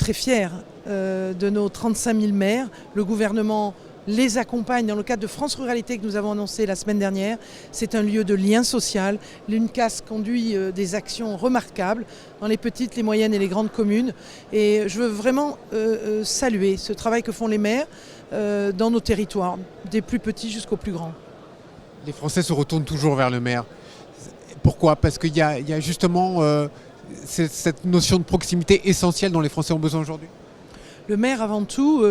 très fiers de nos 35 000 maires. Le gouvernement les accompagne dans le cadre de France Ruralité que nous avons annoncé la semaine dernière. C'est un lieu de lien social. L'UNCAS conduit des actions remarquables dans les petites, les moyennes et les grandes communes. Et je veux vraiment saluer ce travail que font les maires dans nos territoires, des plus petits jusqu'aux plus grands. Les Français se retournent toujours vers le maire. Pourquoi ? Parce qu'il y a justement cette notion de proximité essentielle dont les Français ont besoin aujourd'hui. Le maire, avant tout,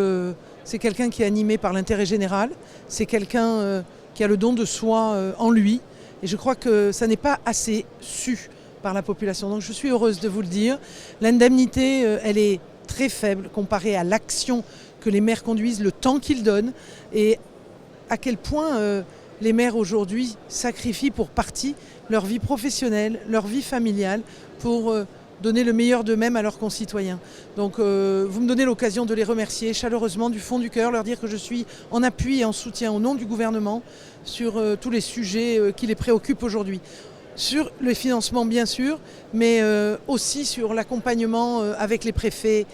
c'est quelqu'un qui est animé par l'intérêt général. C'est quelqu'un qui a le don de soi en lui. Et je crois que ça n'est pas assez su par la population. Donc je suis heureuse de vous le dire. L'indemnité, elle est très faible comparée à l'action que les maires conduisent, le temps qu'ils donnent et à quel point les maires aujourd'hui sacrifient pour partie leur vie professionnelle, leur vie familiale pour donner le meilleur d'eux-mêmes à leurs concitoyens. Donc vous me donnez l'occasion de les remercier chaleureusement du fond du cœur, leur dire que je suis en appui et en soutien au nom du gouvernement sur tous les sujets qui les préoccupent aujourd'hui. Sur le financement bien sûr, mais aussi sur l'accompagnement avec les préfets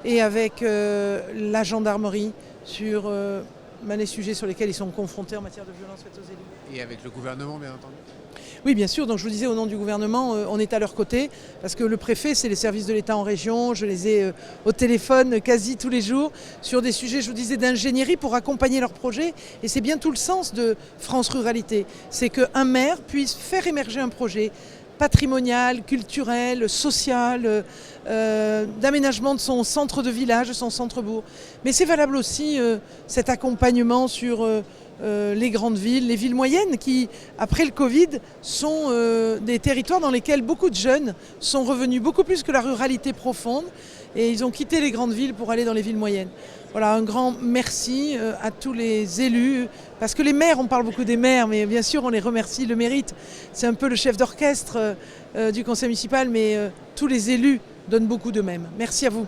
et avec la gendarmerie sur les sujets sur lesquels ils sont confrontés en matière de violence faite aux élus. Et avec le gouvernement, bien entendu. Oui, bien sûr. Donc je vous disais, au nom du gouvernement, on est à leur côté parce que le préfet, c'est les services de l'État en région. Je les ai au téléphone quasi tous les jours sur des sujets, je vous disais, d'ingénierie pour accompagner leurs projets. Et c'est bien tout le sens de France Ruralité. C'est qu'un maire puisse faire émerger un projet patrimonial, culturel, social, d'aménagement de son centre de village, son centre-bourg. Mais c'est valable aussi cet accompagnement sur les grandes villes, les villes moyennes qui, après le Covid, sont des territoires dans lesquels beaucoup de jeunes sont revenus, beaucoup plus que la ruralité profonde, et ils ont quitté les grandes villes pour aller dans les villes moyennes. Voilà, un grand merci à tous les élus, parce que les maires, on parle beaucoup des maires, mais bien sûr on les remercie, le mérite. C'est un peu le chef d'orchestre du conseil municipal, mais tous les élus donnent beaucoup d'eux-mêmes. Merci à vous.